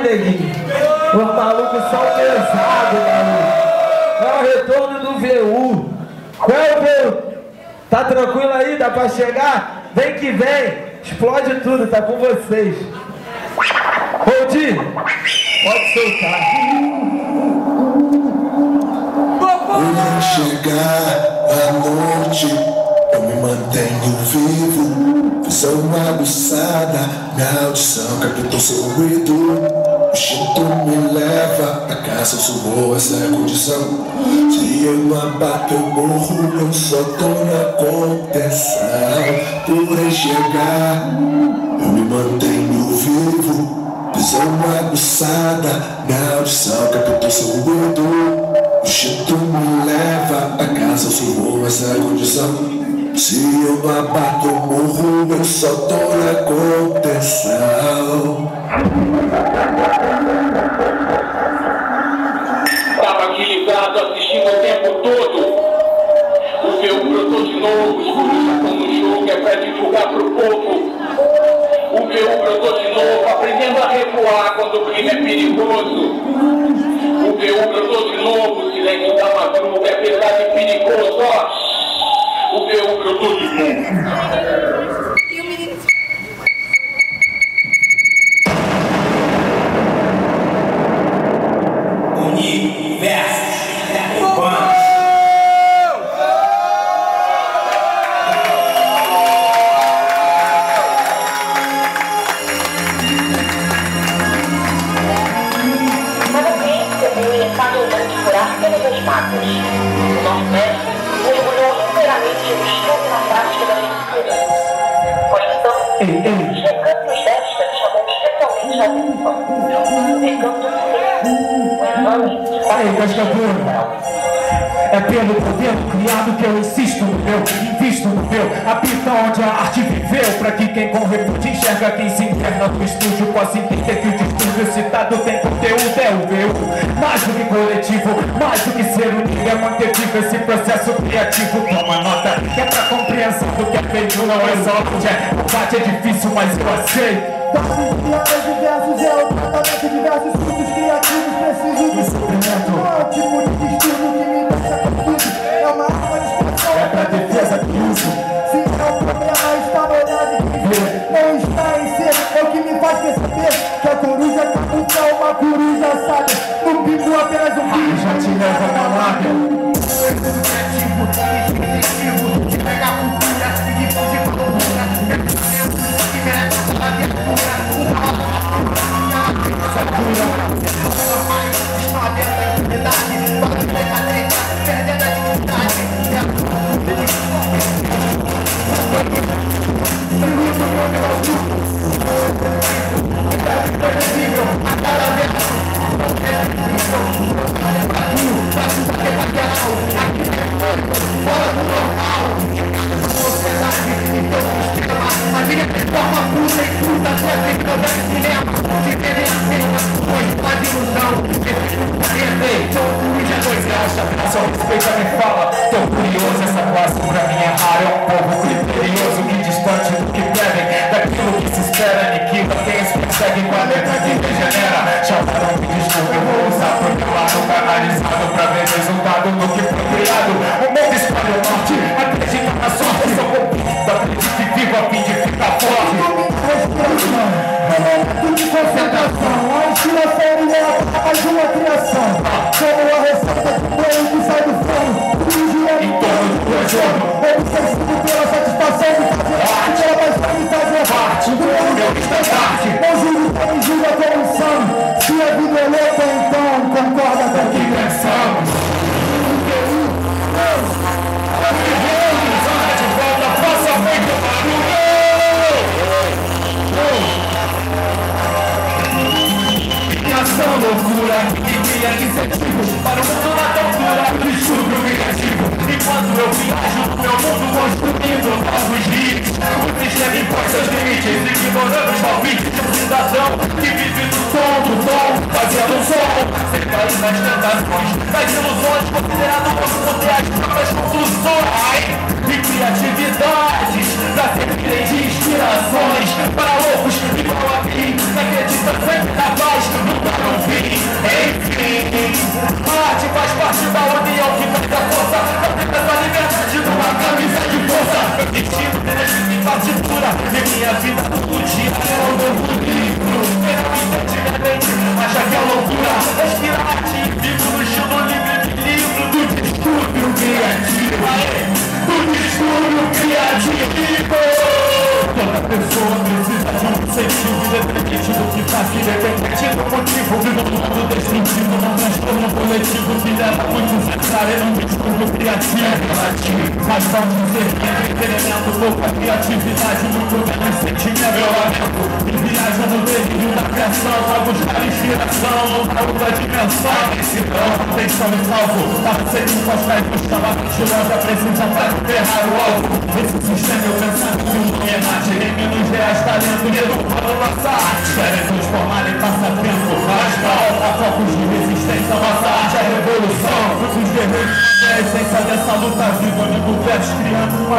neguinho. Os malucos são pesados, maluco. É o retorno do VU. Qual é o VU? Tá tranquilo aí? Dá pra chegar? Vem que vem. Explode tudo, tá com vocês. Roldi, pode soltar. Quando chegar a noite, eu me mantenho vivo. Visão aguçada, minha audição captou seu ruído. O instinto me leva a casa, eu subo essa condição. Se eu não abato, eu morro, eu só tô na contenção. Por enxergar, eu me mantenho vivo. Visão aguçada, minha audição captou seu ruído. O instinto me leva a casa, eu subo essa condição. Se eu não abato, eu morro, eu só tô na contenção. Tava aqui ligado, assistindo o tempo todo. O VU brotou de novo, os gurus já estão no jogo, é pra divulgar pro povo. O VU brotou de novo, aprendendo a recuar quando o crime é perigoso. O VU brotou de novo, o silêncio da madruga é pesado e perigoso, ó. O VU brotou de novo. E o menino... Universo Urbano. Todas as mágoas. O nosso mestre mergulhou inteiramente no estudo na prática da leitura. Portanto, chegando desta, chamou especialmente a atenção. Pegando o exame de Cascabura, é pelo poder criado que eu insisto no meu, invisto no meu, habita onde a arte viveu, pra que quem com repute enxerga quem se interna no estúdio possa entender que o distúrbio citado tem conteúdo, é o VU. Mais do que coletivo, mais do que ser unido, é manter vivo esse processo criativo. Toma nota, que é pra compreensão do que é feito, não é só onde é. O bate é difícil, mas eu aceito. Versos piadas diversos é o tratamento de diversos tipos criativos. Preciso de suprimento. Qual tipo de destino que me deixa confuso? É uma arma de expressão, é pra defesa que uso. Se é o problema, está no olhar de quem vê. Não está em ser, é o que me faz perceber que a coruja capuca é uma coruja assada. No bico apenas um bicho. Já te leva na lábia. Criativo, instintivo, de pegar a cultura e difundir com a loucura. Que merece a abertura. Só respeita me fala, tô curioso, essa classe pra mim é rara, é um povo criterioso que distante do que pedem, daquilo que se espera, aniquila quem os persegue com a letra que regenera. Chamaram de desculpa, eu vou usar pro meu lado canalizado pra ver resultado do que foi criado. O mundo escolhe o norte, acredita na sorte, sou convicto, acredito e vivo a fim de ficar forte. Respiração, momento de concentração, a inspiração me leva a mais uma criação. Como a receita de banho que sai do forno, em torno do projeto, obsessivo pela satisfação de fazer arte, pela paixão de fazer parte do meu estandarte. Não julgo quem me julga como insano, se a vida é louca, então concorda com o que pensamos. De volta, faça muito barulho! Criação, loucura, que cria incentivos para o mundo na tortura, distúrbio criativo. Enquanto eu viajo no meu mundo construindo novos hits, o sistema impõe seus limites, ignorando os palpites de um cidadão que vive no som do dom, fazendo som, sem cair nas tentações, das ilusões, considerado como poder as próprias conclusões e criatividades, pra servirem de inspirações para loucos igual a mim, que acreditam sempre capaz. A arte faz parte da união que traz a força. Não tem essa liberdade numa camisa de força. Meu destino é partitura e minha vida todo dia é um novo livro. Quem não entende minha mente acha que é loucura. Respira arte e vivo no estilo livre de livro do distúrbio criativo. Do distúrbio criativo. Toda pessoa precisa de um incentivo independente do que faz, independente do motivo. Vivo no mundo destrutivo, num transtorno coletivo que leva muitos a entrarem num distúrbio criativo. Mas vamos dizer que entretenimento, pouca criatividade, muito menos sentimento, violamento. E viaja no delírio da criação a buscar inspiração numa outra dimensão. Atenção e salvo, para ser encostar e buscar a mentirosa precisa para enterrar o alvo. Esse sistema eu pensando que um homenagem em menos reais talentos e educando nossa arte. Querem transformar em passatempo, mas falta focos de resistência. Nossa arte é a revolução. Os guerreiros é a essência dessa luta viva, amigo verso criando uma